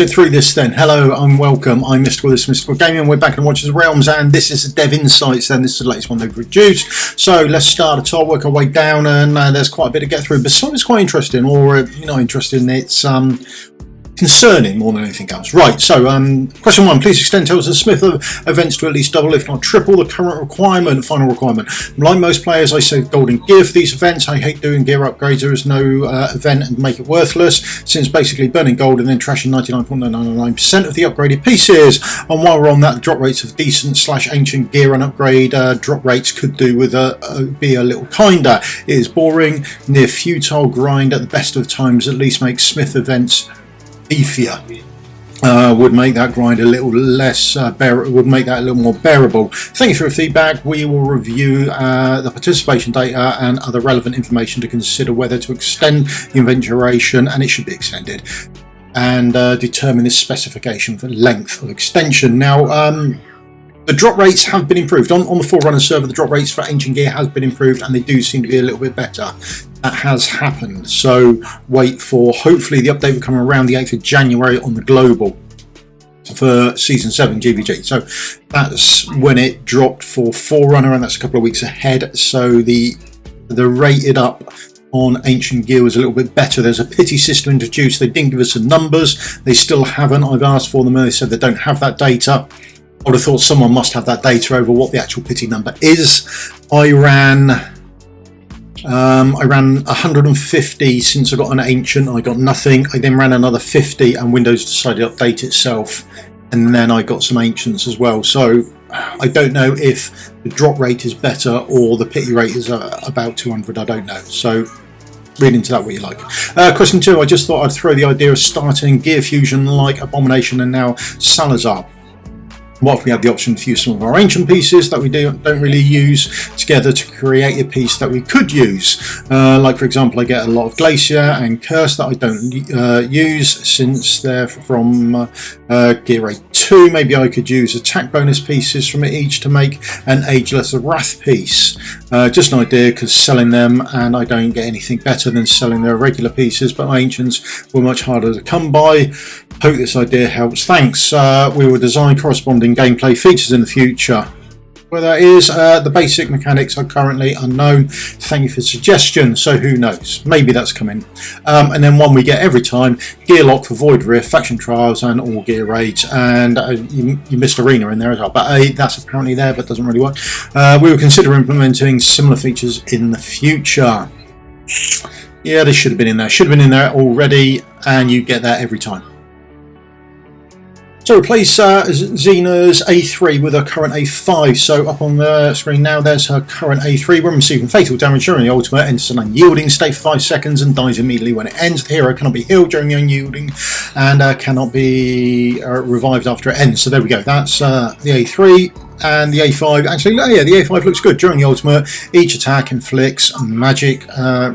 get through this then. Hello and welcome. I'm Mystical, this is Mystical Gaming. We're back in Watchers Realms and this is Dev Insights then. This is the latest one they've produced. So let's start at the top, work our way down, and there's quite a bit to get through. But something's quite interesting, or not interesting, it's concerning more than anything else. Right, so question 1, please extend Tales of the Smith events to at least double if not triple the current requirement, final requirement. Like most players, I save golden gear for these events. I hate doing gear upgrades. There is no event and make it worthless, since basically burning gold and then trashing 99.999% of the upgraded pieces. And while we're on that, the drop rates of decent / ancient gear and upgrade drop rates could do with be a little kinder. It is boring, near futile grind at the best of times. At least make Smith events beefier. Would make that grind a little less would make that a little more bearable. Thank you for your feedback. We will review the participation data and other relevant information to consider whether to extend the event duration, and it should be extended, and determine the specification for length of extension. Now the drop rates have been improved on the Forerunner server. The drop rates for ancient gear has been improved, and they do seem to be a little bit better. That has happened, so wait for, hopefully the update will come around the 8th of January on the global for season 7 GVG. So that's when it dropped for Forerunner, and that's a couple of weeks ahead. So the rated up on ancient gear was a little bit better. There's a pity system introduced. They didn't give us the numbers. They still haven't. I've asked for them and they said they don't have that data. I would have thought someone must have that data over what the actual pity number is. I ran 150 since I got an ancient. I got nothing. I then ran another 50 and Windows decided to update itself, and then I got some ancients as well. So I don't know if the drop rate is better or the pity rate is about 200. I don't know. So read into that what you like. Question 2, I just thought I'd throw the idea of starting gear fusion like Abomination and now Salazar. What if we had the option to use some of our ancient pieces that we don't really use together to create a piece that we could use? Like for example, I get a lot of Glacier and Curse that I don't use since they're from Gear Rate 2. Maybe I could use attack bonus pieces from it each to make an Ageless Wrath piece. Just an idea, because selling them, and I don't get anything better than selling their regular pieces, but my ancients were much harder to come by. Hope this idea helps. Thanks. We will design corresponding gameplay features in the future. Where that is, the basic mechanics are currently unknown. Thank you for the suggestion. So who knows? Maybe that's coming. And then one we get every time: Gear Lock for Void Rift, Faction Trials, and all gear raids. And you missed Arena in there as well, but that's apparently there, but doesn't really work. We will consider implementing similar features in the future. Yeah, they should have been in there. Should have been in there already, and you get that every time. So replace Xena's A3 with her current A5. So up on the screen now, there's her current A3. When receiving fatal damage during the ultimate, enters an unyielding state for 5 seconds and dies immediately when it ends. The hero cannot be healed during the unyielding and cannot be revived after it ends. So there we go. That's the A3. And the A5, actually, yeah, the A5 looks good. During the ultimate, each attack inflicts magic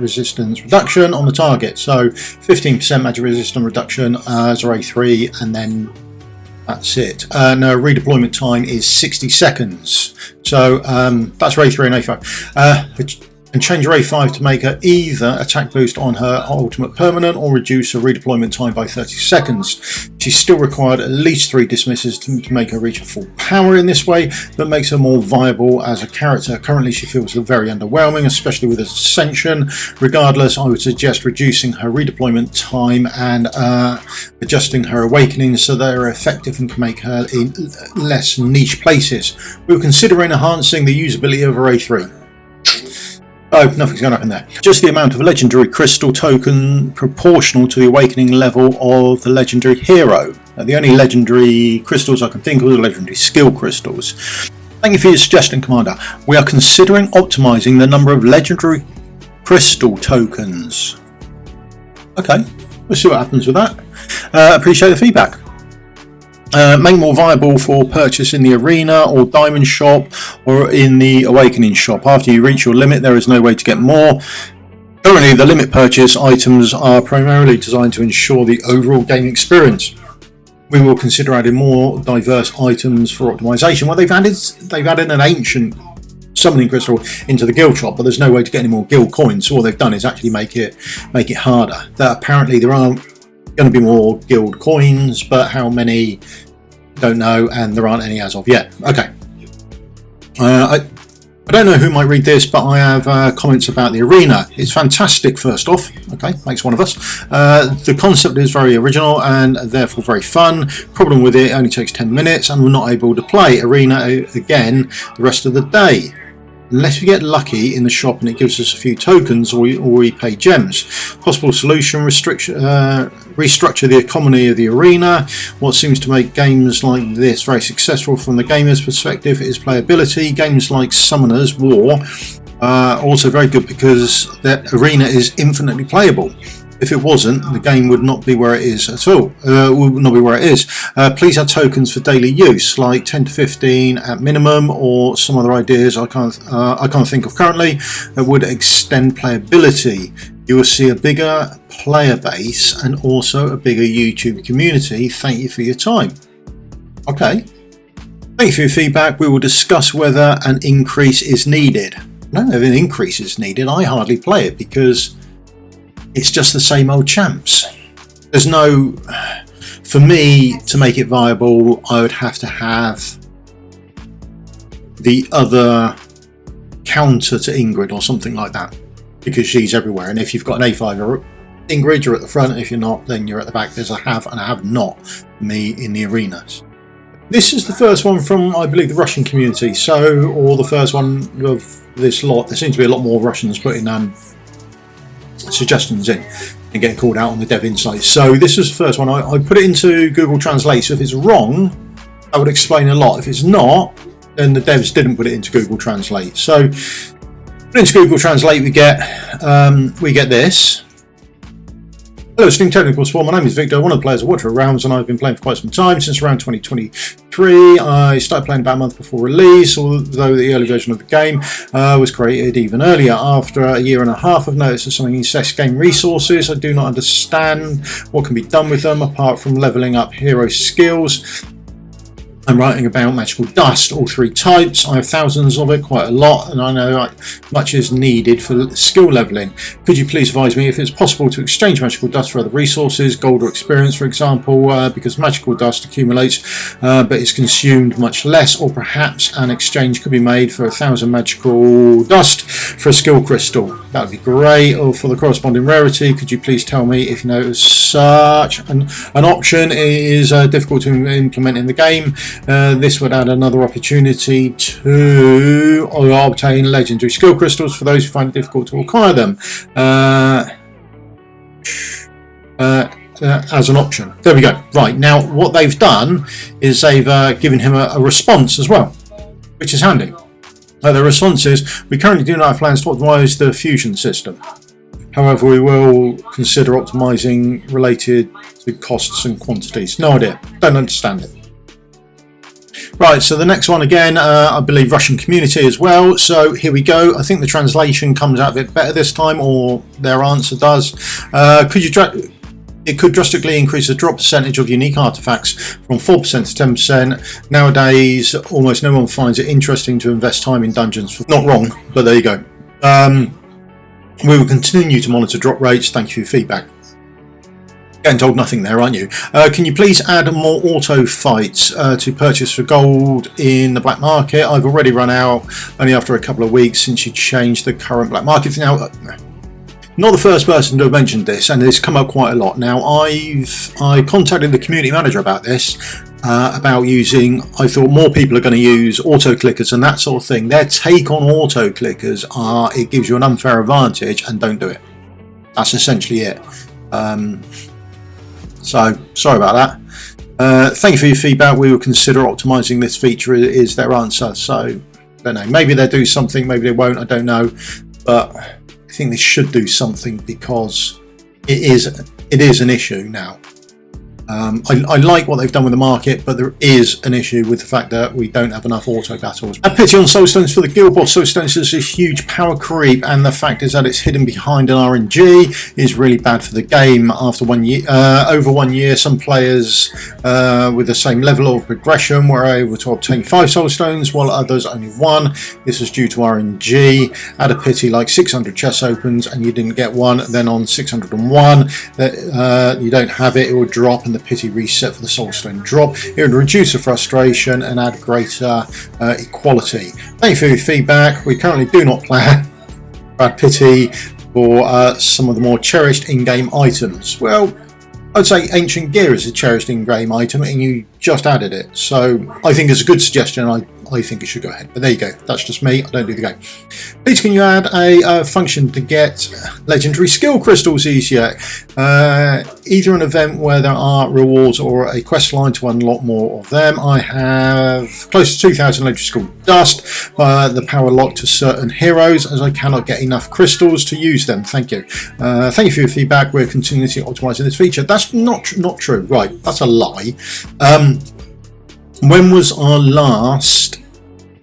resistance reduction on the target. So 15% magic resistance reduction as our A3, and then that's it. No, redeployment time is 60 seconds. So that's her A3 and A5. And change her A5 to make her either attack boost on her ultimate permanent or reduce her redeployment time by 30 seconds. She's still required at least 3 dismisses to make her reach her full power in this way, but makes her more viable as a character. Currently she feels very underwhelming, especially with Ascension. Regardless, I would suggest reducing her redeployment time and adjusting her awakenings so they're effective and can make her in less niche places. We'll consider enhancing the usability of her A3. Oh, nothing's going to happen there. Just the amount of legendary crystal token proportional to the awakening level of the legendary hero. The only legendary crystals I can think of are legendary skill crystals. Thank you for your suggestion, Commander. We are considering optimizing the number of legendary crystal tokens. Okay, we'll see what happens with that. Appreciate the feedback. Make more viable for purchase in the arena or diamond shop or in the awakening shop. After you reach your limit, there is no way to get more. Currently, the limit purchase items are primarily designed to ensure the overall game experience. We will consider adding more diverse items for optimization. Well, they've added an ancient summoning crystal into the guild shop, but there's no way to get any more guild coins. So all they've done is actually make it harder. That apparently there are Going to be more guild coins, but how many? Don't know, and there aren't any as of yet. Okay. I don't know who might read this, but I have comments about the arena. It's fantastic, first off. Okay, makes one of us. The concept is very original and therefore very fun. Problem with it only takes 10 minutes and we're not able to play arena again the rest of the day. Unless we get lucky in the shop and it gives us a few tokens or we pay gems. Possible solution, restructure the economy of the arena. What seems to make games like this very successful from the gamer's perspective is playability. Games like Summoner's War are also very good because that arena is infinitely playable. If it wasn't, the game would not be where it is at all. Would not be where it is. Please add tokens for daily use, like 10 to 15 at minimum, or some other ideas I can't think of currently that would extend playability. You will see a bigger player base and also a bigger YouTube community. Thank you for your time. Okay. Thank you for your feedback. We will discuss whether an increase is needed. I don't know if an increase is needed. I hardly play it because it's just the same old champs. There's no, for me to make it viable, I would have to have the other counter to Ingrid or something like that, because she's everywhere. And if you've got an A5 Ingrid, you're at the front. If you're not, then you're at the back. There's a have and a have not for me in the arenas. This is the first one from, I believe, the Russian community. So, or the first one of this lot. There seems to be a lot more Russians putting suggestions in and getting called out on the dev insights. So this is the first one. I put it into Google Translate, so if it's wrong that would explain a lot. If it's not, then the devs didn't put it into Google Translate. So put into Google Translate we get this. Hello, Steam Technical Support. My name is Victor, one of the players of Watcher Realms, and I've been playing for quite some time, since around 2023. I started playing about a month before release, although the early version of the game was created even earlier. After a year and a half, I've noticed that some insects gain resources. I do not understand what can be done with them, apart from leveling up hero skills. I'm writing about magical dust, all three types. I have thousands of it, quite a lot, and I know much is needed for skill leveling. Could you please advise me if it's possible to exchange magical dust for other resources, gold or experience, for example, because magical dust accumulates but is consumed much less, or perhaps an exchange could be made for 1,000 magical dust for a skill crystal. That would be great. Or for the corresponding rarity, could you please tell me if you know such an option is difficult to implement in the game? This would add another opportunity to obtain legendary skill crystals for those who find it difficult to acquire them as an option. There we go. Right, now what they've done is they've given him a response as well, which is handy. The response is, we currently do not have plans to optimize the fusion system. However, we will consider optimizing related to costs and quantities. No idea. Don't understand it. Right, so the next one again, I believe Russian community as well. So here we go. I think the translation comes out a bit better this time, or their answer does. It could drastically increase the drop percentage of unique artifacts from 4% to 10%. Nowadays, almost no one finds it interesting to invest time in dungeons. Not wrong, but there you go. We will continue to monitor drop rates. Thank you for your feedback. Getting told nothing there, aren't you? Can you please add more auto fights to purchase for gold in the black market? I've already run out only after a couple of weeks since you changed the current black market. Now, not the first person to have mentioned this, and it's come up quite a lot. Now, I contacted the community manager about this, about using, I thought more people are going to use auto clickers and that sort of thing. Their take on auto clickers are, it gives you an unfair advantage, and don't do it. That's essentially it. So, sorry about that. Thank you for your feedback. We will consider optimizing this feature, is their answer. So, I don't know. Maybe they'll do something, maybe they won't, I don't know. But I think they should do something because it is an issue now. I like what they've done with the market, but there is an issue with the fact that we don't have enough auto battles. A pity on Soulstones for the guild boss. Soulstones is a huge power creep, and the fact is that it's hidden behind an RNG is really bad for the game. After 1 year, over 1 year, some players with the same level of progression were able to obtain 5 Soulstones, while others only 1. This was due to RNG. At a pity, like 600 chests opens and you didn't get one, then on 601 that you don't have it, it will drop, and the pity reset for the Soulstone drop. It would reduce the frustration and add greater equality. Thank you for your feedback. We currently do not plan add pity for some of the more cherished in-game items. Well, I'd say ancient gear is a cherished in-game item, and you just added it, so I think it's a good suggestion. I think it should go ahead, but there you go. That's just me. I don't do the game. Please, can you add a function to get legendary skill crystals easier? Either an event where there are rewards or a quest line to unlock more of them. I have close to 2,000 legendary skill dust. The power lock to certain heroes, as I cannot get enough crystals to use them. Thank you. Thank you for your feedback. We're continuously optimizing this feature. That's not true. Right, that's a lie. When was our last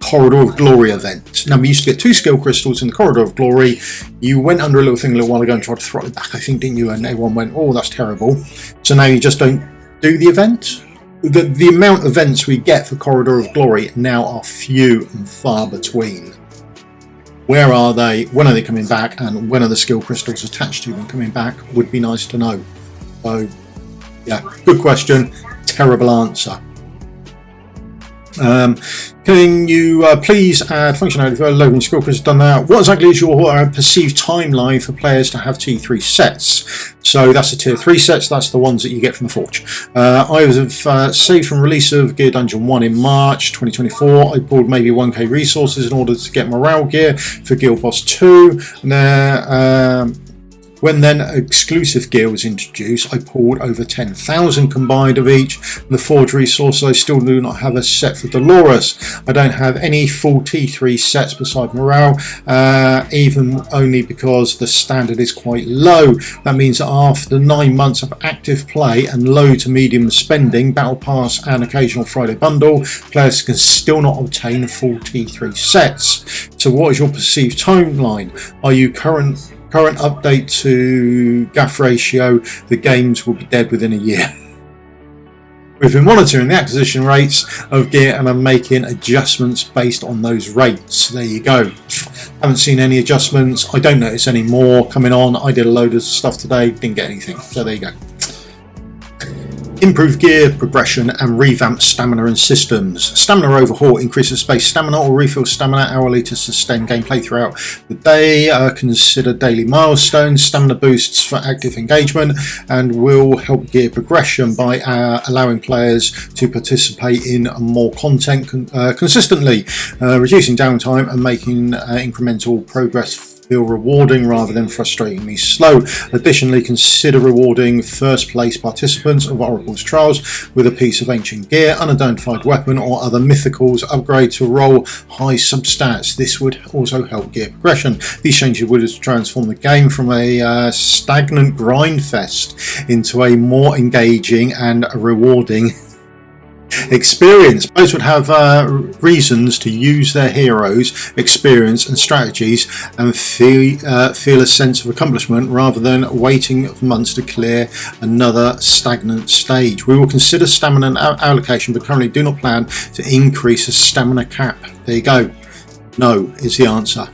Corridor of Glory event? Now, we used to get 2 skill crystals in the Corridor of Glory. You went under a little thing a little while ago and tried to throttle it back, I think, didn't you? And everyone went, oh, that's terrible. So now you just don't do the event. The amount of events we get for Corridor of Glory now are few and far between. Where are they? When are they coming back? And when are the skill crystals attached to them coming back? Would be nice to know. So, yeah, good question. Terrible answer. Can you please add functionality for loading skill crystals? Done that. What exactly is your perceived timeline for players to have T3 sets? So that's the tier 3 sets. That's the ones that you get from the Forge. I have saved from release of Gear Dungeon 1 in March 2024. I pulled maybe 1k resources in order to get morale gear for Guild Boss 2. And when then exclusive gear was introduced, I pulled over 10,000 combined of each. The Forge resources, I still do not have a set for Dolores. I don't have any full T3 sets beside morale, even only because the standard is quite low. That means that after 9 months of active play and low to medium spending, Battle Pass and occasional Friday bundle, players can still not obtain full T3 sets. So what is your perceived timeline? Are you current update to gaff ratio, the games will be dead within a year. We've been monitoring the acquisition rates of gear and I'm making adjustments based on those rates. There you go. Haven't seen any adjustments. I don't notice any more coming on. I did a load of stuff today, didn't get anything. So there you go. Improve gear progression and revamp stamina and systems. Stamina overhaul increases space stamina or refill stamina hourly to sustain gameplay throughout the day. Consider daily milestones. Stamina boosts for active engagement and will help gear progression by allowing players to participate in more content consistently, reducing downtime and making incremental progress feel rewarding rather than frustratingly slow. Additionally, consider rewarding first place participants of Oracle's Trials with a piece of ancient gear, unidentified weapon or other mythicals upgrade to roll high substats. This would also help gear progression. These changes would transform the game from a stagnant grind fest into a more engaging and rewarding experience. Players would have reasons to use their heroes, experience and strategies and feel a sense of accomplishment rather than waiting months to clear another stagnant stage. We will consider stamina allocation but currently do not plan to increase the stamina cap. There you go. No is the answer.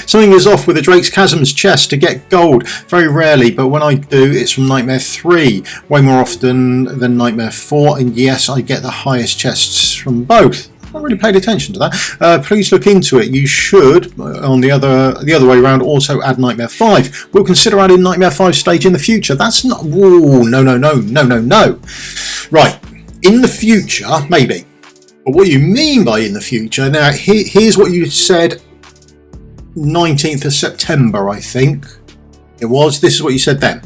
Something is off with the Drake's Chasm's chest to get gold. Very rarely, but when I do, it's from Nightmare 3. Way more often than Nightmare 4. And yes, I get the highest chests from both. I not really paid attention to that. Please look into it. You should, on the other way around, also add Nightmare 5. We'll consider adding Nightmare 5 stage in the future. That's not... Ooh, no. Right. In the future, maybe. But what you mean by in the future... Now, here's what you said... 19th of September, I think it was. This is what you said then.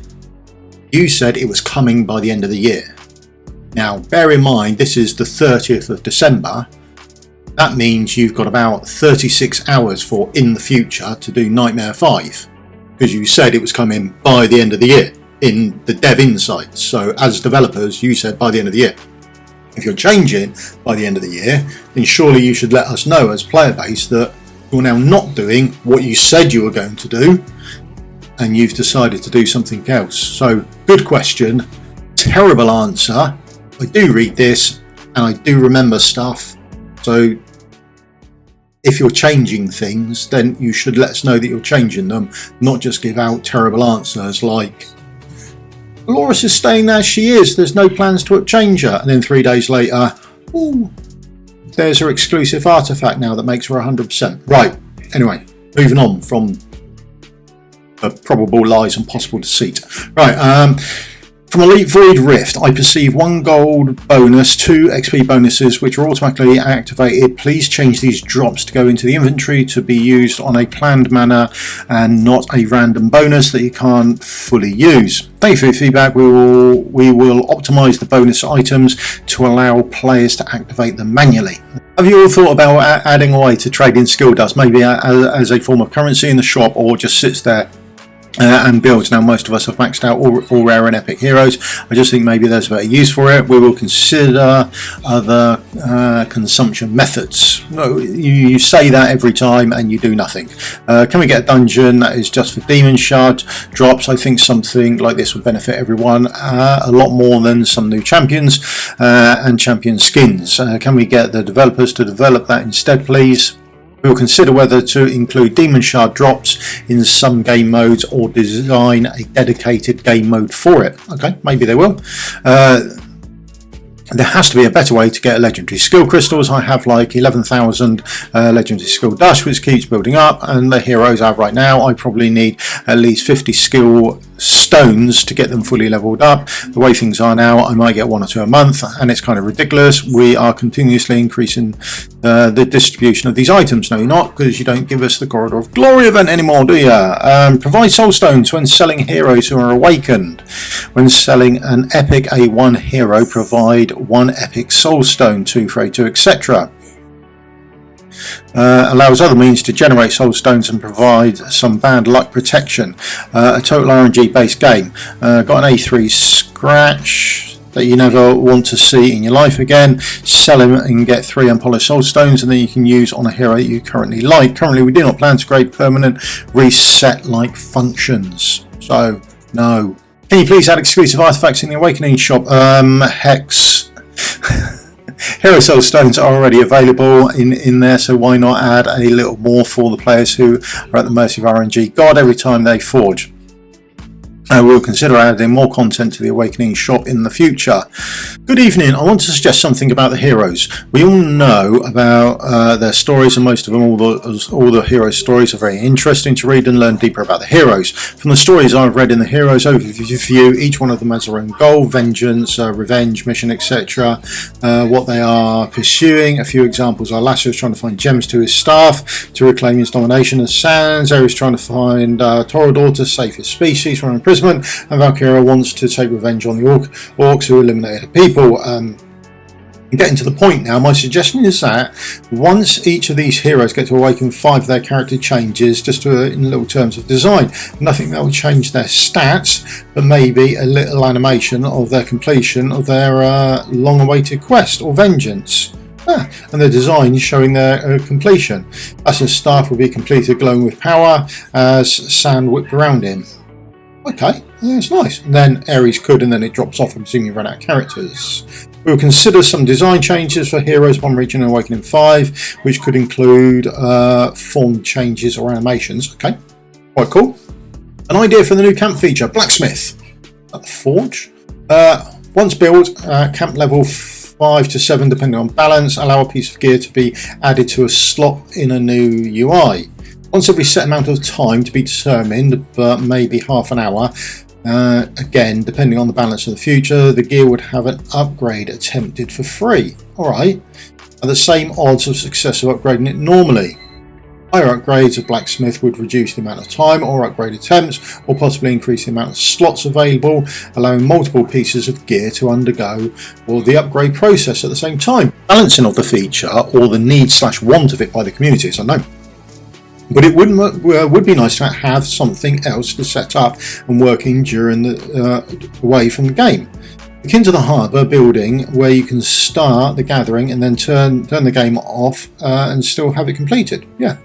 You said it was coming by the end of the year. Now, bear in mind, this is the 30th of December. That means you've got about 36 hours for in the future to do Nightmare 5, because you said it was coming by the end of the year. in the dev insights. So as developers, you said by the end of the year. If you're changing by the end of the year, then surely you should let us know as player base that you're now not doing what you said you were going to do, and you've decided to do something else. So good question, terrible answer. I do read this and I do remember stuff. So if you're changing things, then you should let us know that you're changing them, not just give out terrible answers like, Dolores is staying as she is, there's no plans to change her. And then 3 days later, ooh, there's her exclusive artifact now that makes her 100%. Right, anyway, moving on from probable lies and possible deceit. Right, from Elite Void Rift, I perceive 1 gold bonus, 2 XP bonuses which are automatically activated. Please change these drops to go into the inventory to be used on a planned manner and not a random bonus that you can't fully use. Thank you for your feedback. We will optimize the bonus items to allow players to activate them manually. Have you all thought about adding a way to trade in skill dust, maybe as a form of currency in the shop, or just sits there and builds? Now most of us have maxed out all rare and epic heroes. I just think maybe there's a better use for it. We will consider other consumption methods. No, you say that every time and you do nothing. Can we get a dungeon that is just for demon shard drops? I think something like this would benefit everyone a lot more than some new champions and champion skins. Can we get the developers to develop that instead, please? We will consider whether to include demon shard drops in some game modes or design a dedicated game mode for it. Okay, maybe they will. There has to be a better way to get legendary skill crystals. I have like 11,000 legendary skill dust, which keeps building up, and the heroes I have right now, I probably need at least 50 skill stones to get them fully leveled up. The way things are now, I might get 1 or 2 a month, and it's kind of ridiculous. We are continuously increasing the distribution of these items. No, you're not, because you don't give us the Corridor of Glory event anymore, do you? Provide soulstones when selling heroes who are awakened. When selling an epic A1 hero, provide 1 epic soulstone, 2 for A2, etc. Allows other means to generate soulstones and provide some bad luck protection. A total RNG based game. Got an A3 scratch that you never want to see in your life again. Sell him and get 3 unpolished soulstones, and then you can use on a hero that you currently like. Currently we do not plan to create permanent reset like functions, so no. Can you please add exclusive artifacts in the Awakening shop? Hex. Hero soulstones are already available in there, so why not add a little more for the players who are at the mercy of RNG God every time they forge. We'll consider adding more content to the Awakening shop in the future. Good evening. I want to suggest something about the heroes. We all know about their stories, and most of them, all the heroes' stories are very interesting to read and learn deeper about the heroes. From the stories I've read in the heroes overview, each one of them has their own goal, vengeance, revenge, mission, etc. What they are pursuing. A few examples are Lasso's trying to find gems to his staff to reclaim his domination as Sans. Ares trying to find Torador to save his species from imprisonment, and Valkyria wants to take revenge on the orcs who eliminated her people. Getting to the point now, my suggestion is that once each of these heroes get to awaken 5 of their character changes, just in little terms of design, nothing that will change their stats, but maybe a little animation of their completion of their long-awaited quest or vengeance. And the design showing their completion. Assassin's staff will be completed glowing with power as sand whipped around him. Okay, yeah, it's nice. And then Ares could, and then it drops off. I'm assuming you run out of characters. We'll consider some design changes for heroes upon reaching Awakening 5, which could include form changes or animations. Okay, quite cool. An idea for the new camp feature, Blacksmith. At the Forge. Once built, camp level 5 to 7 depending on balance, allow a piece of gear to be added to a slot in a new UI. Once every set amount of time to be determined, but maybe half an hour. Again, depending on the balance of the future, the gear would have an upgrade attempted for free. Alright, at the same odds of success of upgrading it normally. Higher upgrades of Blacksmith would reduce the amount of time or upgrade attempts, or possibly increase the amount of slots available, allowing multiple pieces of gear to undergo the upgrade process at the same time. Balancing of the feature, or the need/want of it by the community is unknown. But it would be nice to have something else to set up and working during the away from the game. Akin to the harbour building, where you can start the gathering and then turn the game off and still have it completed. Yeah,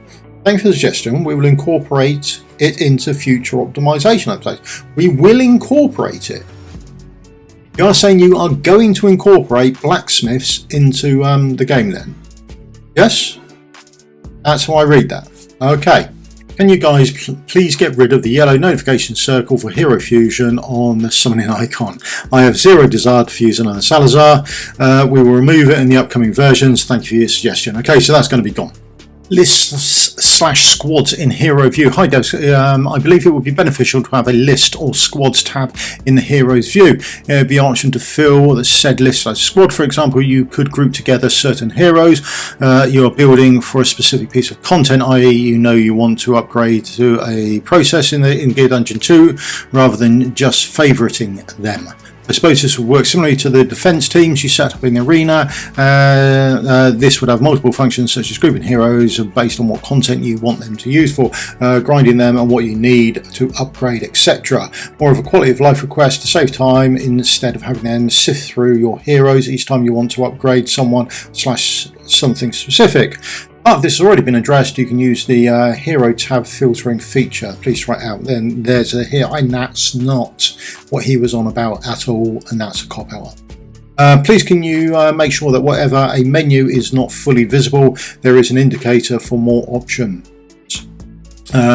thanks for the suggestion. We will incorporate it into future optimization updates. We will incorporate it. You are saying you are going to incorporate blacksmiths into the game then? Yes? That's how I read that. Okay. Can you guys please get rid of the yellow notification circle for Hero Fusion on the summoning icon? I have zero desire to fuse another Salazar. We will remove it in the upcoming versions. Thank you for your suggestion. Okay, so that's going to be gone. Lists/squads in Hero View. Hi Devs, I believe it would be beneficial to have a list or squads tab in the Heroes View. It would be an option to fill the said list/squad. For example, you could group together certain heroes you are building for a specific piece of content, i.e. you want to upgrade to a process in Gear Dungeon 2 rather than just favoriting them. I suppose this would work similarly to the defense teams you set up in the arena. This would have multiple functions such as grouping heroes based on what content you want them to use for, grinding them and what you need to upgrade, etc. More of a quality of life request to save time instead of having them sift through your heroes each time you want to upgrade someone/something specific. Part of this has already been addressed. You can use the hero tab filtering feature. Please try it out. Then there's a here, and that's not what he was on about at all, and that's a cop out. Please can you make sure that whatever a menu is not fully visible, there is an indicator for more options.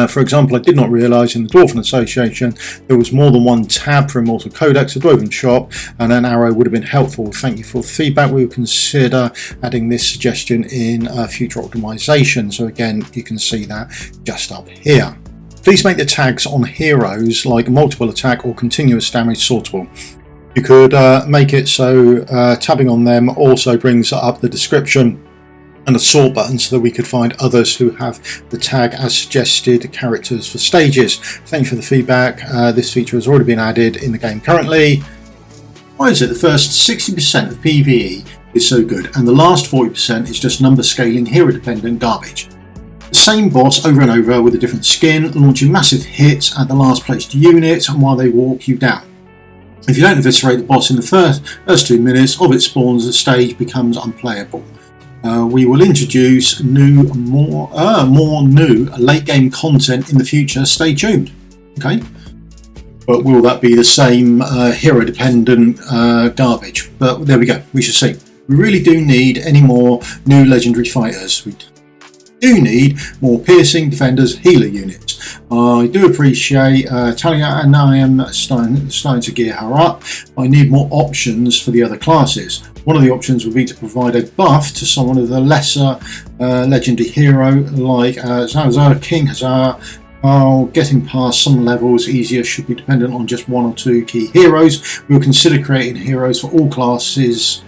For example, I did not realise in the Dwarven Association there was more than one tab for Immortal Codex, a Dwarven shop, and an arrow would have been helpful. Thank you for the feedback. We will consider adding this suggestion in future optimization. So again, you can see that just up here. Please make the tags on heroes like multiple attack or continuous damage sortable. You could make it so tabbing on them also brings up the description and a sort button so that we could find others who have the tag as suggested characters for stages. Thank you for the feedback. This feature has already been added in the game currently. Why is it the first 60% of PvE is so good and the last 40% is just number scaling hero dependent garbage? The same boss over and over with a different skin, launching massive hits at the last placed unit while they walk you down. If you don't eviscerate the boss in the first 2 minutes of its spawns, the stage becomes unplayable. We will introduce more new late game content in the future. Stay tuned. Okay, but will that be the same hero dependent garbage? But there we go. We shall see. We really do need any more new legendary fighters. We do need more piercing defenders, healer units. I do appreciate Talia, and I am starting to gear her up. I need more options for the other classes. One of the options would be to provide a buff to someone with a lesser legendary hero like Salazar, King Hazar. While getting past some levels easier should be dependent on just 1 or 2 key heroes. We will consider creating heroes for all classes.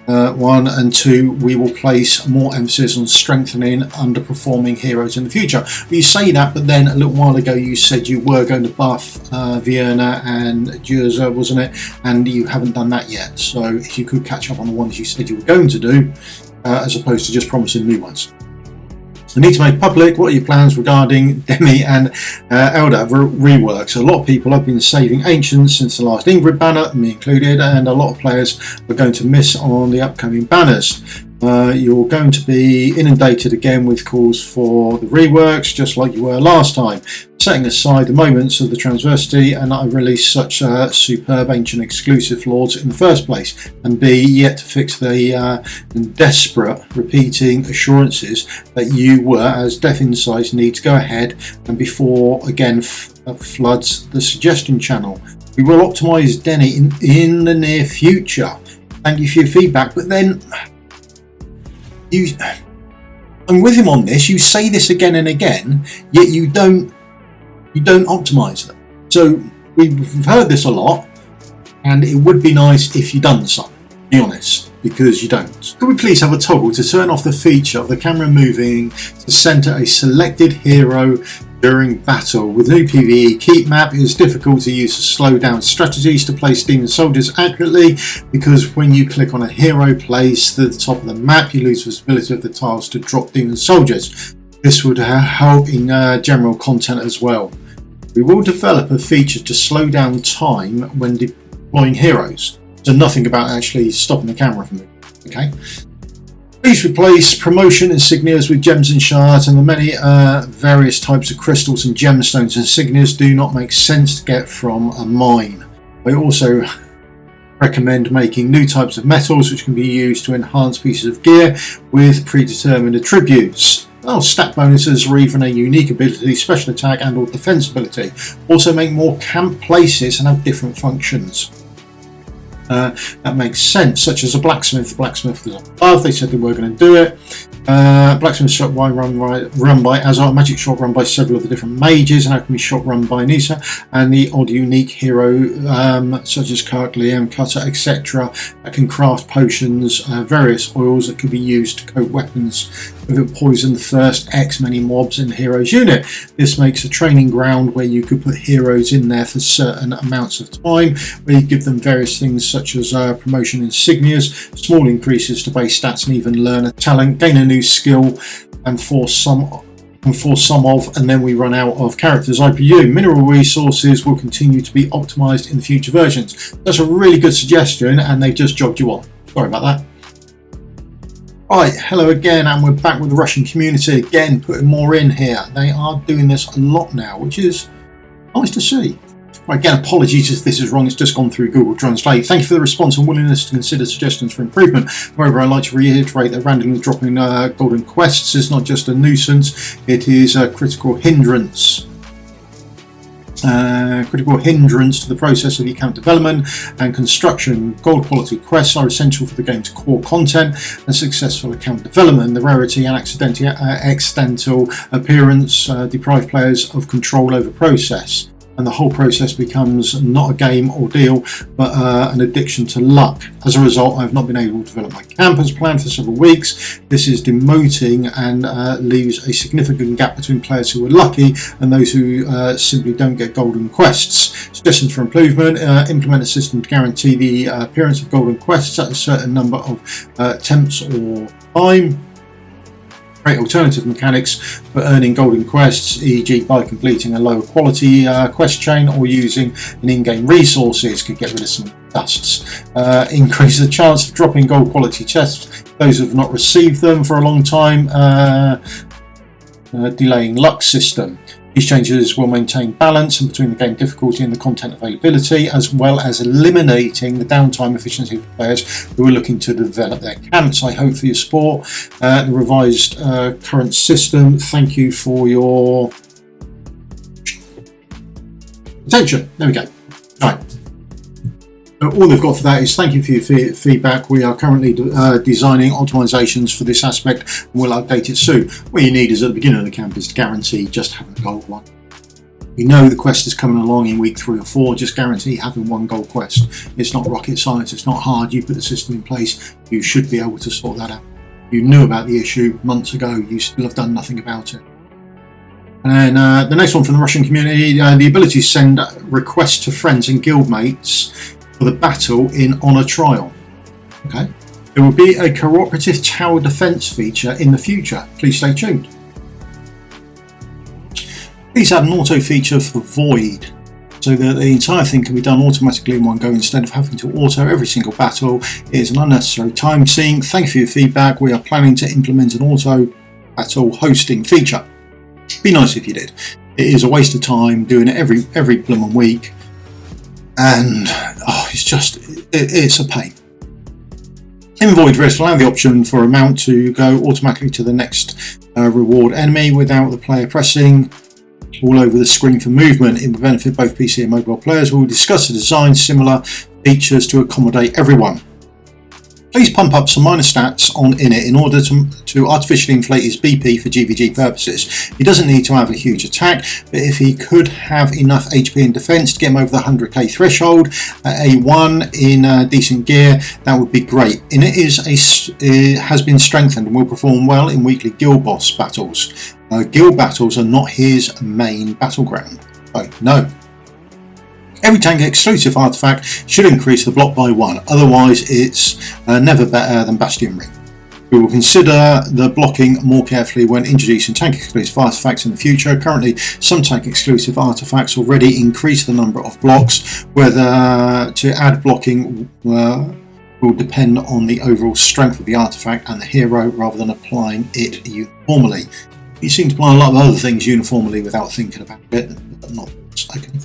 1 and 2, we will place more emphasis on strengthening underperforming heroes in the future. But you say that, but then a little while ago you said you were going to buff Vienna and Jurza, wasn't it? And you haven't done that yet. So if you could catch up on the ones you said you were going to do, as opposed to just promising new ones. I need to make public what are your plans regarding Demi and Eldar reworks. A lot of people have been saving Ancients since the last Ingrid banner, me included, and a lot of players are going to miss on the upcoming banners. You're going to be inundated again with calls for the reworks, just like you were last time. Setting aside the moments of the transversity and I released such superb ancient exclusive lords in the first place, and B, yet to fix the desperate repeating assurances that you were, as Death Insights, need to go ahead and before again floods the suggestion channel. We will optimize Denny in the near future. Thank you for your feedback, but then I'm with him on this. You say this again and again, yet you don't optimize them. So we've heard this a lot, and it would be nice if you done some, to be honest, because you don't. Could we please have a toggle to turn off the feature of the camera moving to center a selected hero during battle? With new PvE keep map, it is difficult to use to slow down strategies to place demon soldiers accurately, because when you click on a hero placed at the top of the map, you lose visibility of the tiles to drop demon soldiers. This would help in general content as well. We will develop a feature to slow down time when deploying heroes. So nothing about actually stopping the camera from moving. Okay. Please replace promotion insignias with gems and shards, and the many various types of crystals and gemstones. Insignias do not make sense to get from a mine. I also recommend making new types of metals which can be used to enhance pieces of gear with predetermined attributes. Stat bonuses or even a unique ability, special attack and or defense ability. Also make more camp places and have different functions. That makes sense, such as a blacksmith. Blacksmith was above, they said they were going to do it. Blacksmith shot run by Azar, magic shot run by several of the different mages, and Alchemy shot run by Nisa, and the odd unique hero such as Kirk, Liam, Cutter, etc. that can craft potions, various oils that could be used to coat weapons with a poison first X many mobs in the hero's unit. This makes a training ground where you could put heroes in there for certain amounts of time, where you give them various things such as promotion insignias, small increases to base stats, and even learn a talent, gain a new skill, and for some of, and then we run out of characters. IPU mineral resources will continue to be optimized in future versions. That's a really good suggestion, and they've just jogged you on. Sorry about that. Right, hello again, and we're back with the Russian community again, putting more in here. They are doing this a lot now, which is nice to see. Right, again, apologies if this is wrong, it's just gone through Google Translate. Thank you for the response and willingness to consider suggestions for improvement. However, I'd like to reiterate that randomly dropping golden quests is not just a nuisance, it is a critical hindrance. Critical hindrance to the process of account development and construction. Gold quality quests are essential for the game's core content and successful account development. The rarity and accidental appearance deprive players of control over process, and the whole process becomes not a game ordeal but an addiction to luck. As a result, I have not been able to develop my camp as planned for several weeks. This is demoting and leaves a significant gap between players who are lucky and those who simply don't get golden quests. Suggestions for improvement: implement a system to guarantee the appearance of golden quests at a certain number of attempts or time. Create alternative mechanics for earning golden quests, e.g. by completing a lower quality quest chain or using an in-game resources. Could get rid of some dusts. Increase the chance of dropping gold quality chests. Those who have not received them for a long time. Delaying luck system. These changes will maintain balance between the game difficulty and the content availability, as well as eliminating the downtime efficiency of players who are looking to develop their camps. I hope for your support. The revised current system. Thank you for your attention. There we go. Right. All they've got for that is thank you for your feedback. We are currently designing optimizations for this aspect, and we'll update it soon. What you need is at the beginning of the camp is to guarantee just having a gold one. You know the quest is coming along in week 3 or 4, just guarantee having one gold quest. It's not rocket science, it's not hard. You put the system in place, you should be able to sort that out. You knew about the issue months ago, you still have done nothing about it. And the next one from the Russian community, the ability to send requests to friends and guildmates for the battle in Honor Trial. Okay, there will be a cooperative tower defense feature in the future. Please stay tuned. Please add an auto feature for Void, so that the entire thing can be done automatically in one go instead of having to auto every single battle. It is an unnecessary time sink. Thank you for your feedback. We are planning to implement an auto battle hosting feature. Be nice if you did. It is a waste of time doing it every blooming week. And it's a pain. In Void Rift, allow the option for a mount to go automatically to the next reward enemy without the player pressing all over the screen for movement. It will benefit both PC and mobile players. We will discuss the design similar features to accommodate everyone. Please pump up some minor stats on Init in order to artificially inflate his BP for GVG purposes. He doesn't need to have a huge attack, but if he could have enough HP and defense to get him over the 100k threshold at A1 in decent gear, that would be great. Init has been strengthened and will perform well in weekly guild boss battles. Guild battles are not his main battleground. Oh, no. Every tank exclusive artifact should increase the block by 1, otherwise it's never better than Bastion Ring. We will consider the blocking more carefully when introducing tank exclusive artifacts in the future. Currently, some tank exclusive artifacts already increase the number of blocks. Whether to add blocking will depend on the overall strength of the artifact and the hero rather than applying it uniformly. You seem to apply a lot of other things uniformly without thinking about it, but not mistaken.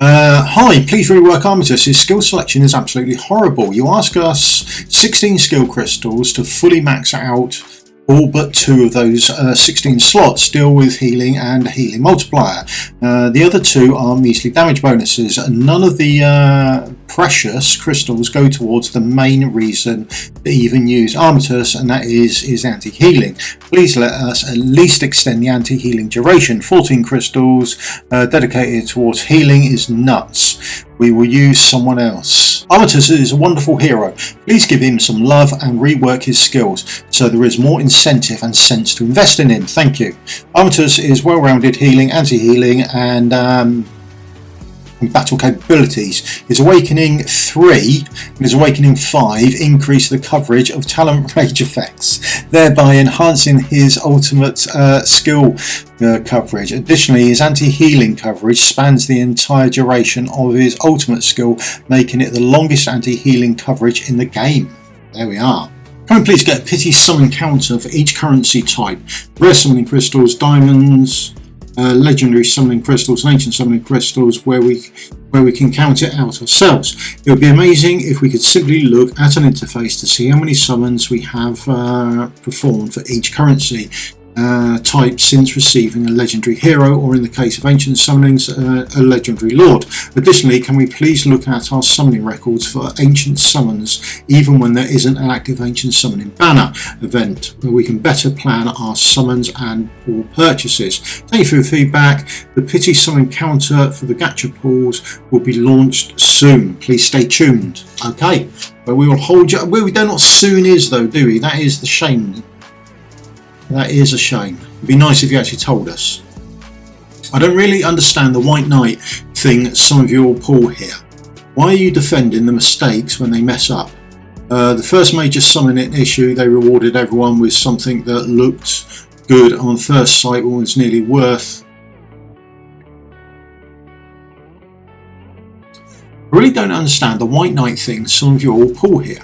Hi, please rework Artemis. His skill selection is absolutely horrible. You ask us 16 skill crystals to fully max out all but 2 of those 16 slots, deal with healing and healing multiplier. The other 2 are measly damage bonuses. None of the precious crystals go towards the main reason to even use Artemis, and that is anti-healing. Please let us at least extend the anti-healing duration. 14 crystals dedicated towards healing is nuts. We will use someone else. Artemis is a wonderful hero. Please give him some love and rework his skills so there is more incentive and sense to invest in him. Thank you. Artemis is well-rounded healing, anti-healing and battle capabilities. His Awakening 3 and his Awakening 5 increase the coverage of talent rage effects, thereby enhancing his ultimate skill coverage. Additionally, his anti-healing coverage spans the entire duration of his ultimate skill, making it the longest anti-healing coverage in the game. There we are. Can we please get a pity summon counter for each currency type? Rare summoning crystals, diamonds, legendary summoning crystals and ancient summoning crystals, where we can count it out ourselves. It would be amazing if we could simply look at an interface to see how many summons we have performed for each currency type since receiving a legendary hero, or in the case of ancient summonings, a legendary lord. Additionally, can we please look at our summoning records for ancient summons even when there isn't an active ancient summoning banner event, where we can better plan our summons and or purchases. Thank you for your feedback. The pity summon counter for the gacha pools will be launched soon. Please stay tuned. Okay, but we will hold you. We don't know what soon is though, do we? That is the shame. That is a shame. It'd be nice if you actually told us. I don't really understand the White Knight thing that some of you all pull here. Why are you defending the mistakes when they mess up? The first major summoning issue, they rewarded everyone with something that looked good on first sight, or was nearly worth. I really don't understand the White Knight thing some of you all pull here.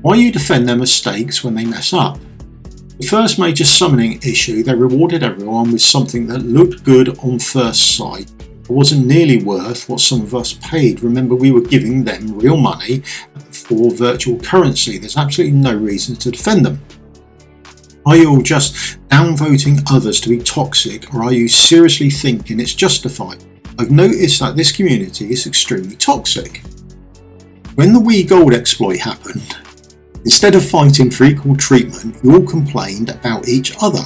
Why you defend their mistakes when they mess up? The first major summoning issue, they rewarded everyone with something that looked good on first sight, but wasn't nearly worth what some of us paid. Remember, we were giving them real money for virtual currency. There's absolutely no reason to defend them. Are you all just downvoting others to be toxic, or are you seriously thinking it's justified? I've noticed that this community is extremely toxic. When the Wii Gold exploit happened, instead of fighting for equal treatment, you all complained about each other.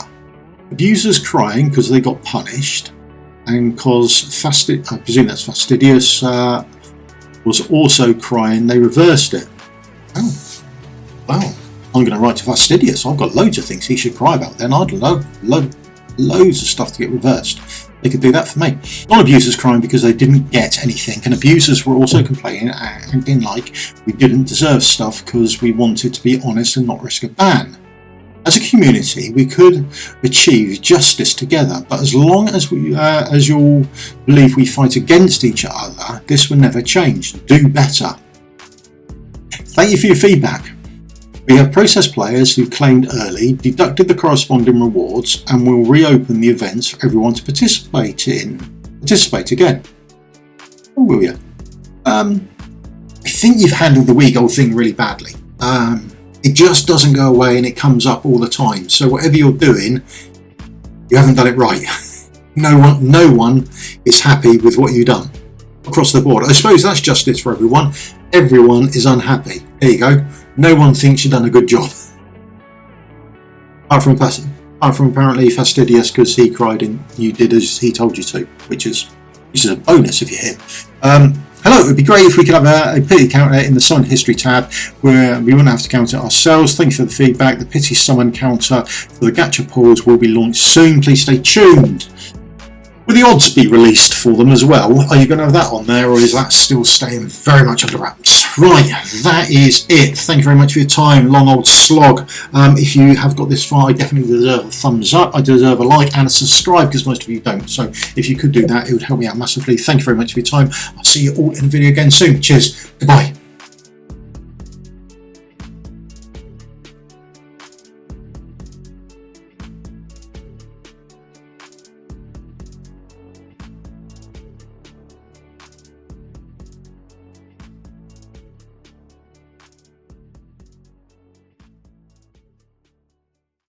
Abusers crying because they got punished, and because I presume that's Fastidious was also crying they reversed it. Oh, well, I'm going to write to Fastidious. I've got loads of things he should cry about then. I'd love loads of stuff to get reversed. They could do that for me. Non-abusers crying because they didn't get anything, and abusers were also complaining, acting like we didn't deserve stuff because we wanted to be honest and not risk a ban. As a community, we could achieve justice together, but as long as as you all believe we fight against each other, this will never change. Do better. Thank you for your feedback. We have processed players who claimed early, deducted the corresponding rewards, and will reopen the events for everyone to participate again. Or will you? I think you've handled the Wii Gold thing really badly. It just doesn't go away and it comes up all the time. So whatever you're doing, you haven't done it right. No one is happy with what you've done across the board. I suppose that's justice for everyone. Everyone is unhappy. There you go. No one thinks you've done a good job. Apart from apparently Fastidious, because he cried and you did as he told you to, which is a bonus if you're him. Hello, it would be great if we could have a pity counter in the summon history tab where we wouldn't have to count it ourselves. Thank you for the feedback. The pity summon counter for the gacha pools will be launched soon. Please stay tuned. Will the odds be released for them as well? Are you going to have that on there, or is that still staying very much under wraps? right, that is it. Thank you very much for your time, long old slog. If you have got this far, I definitely deserve a thumbs up. I deserve a like and a subscribe, because most of you don't. So if you could do that, it would help me out massively. Thank you very much for your time. I'll see you all in a video again soon. Cheers. Goodbye.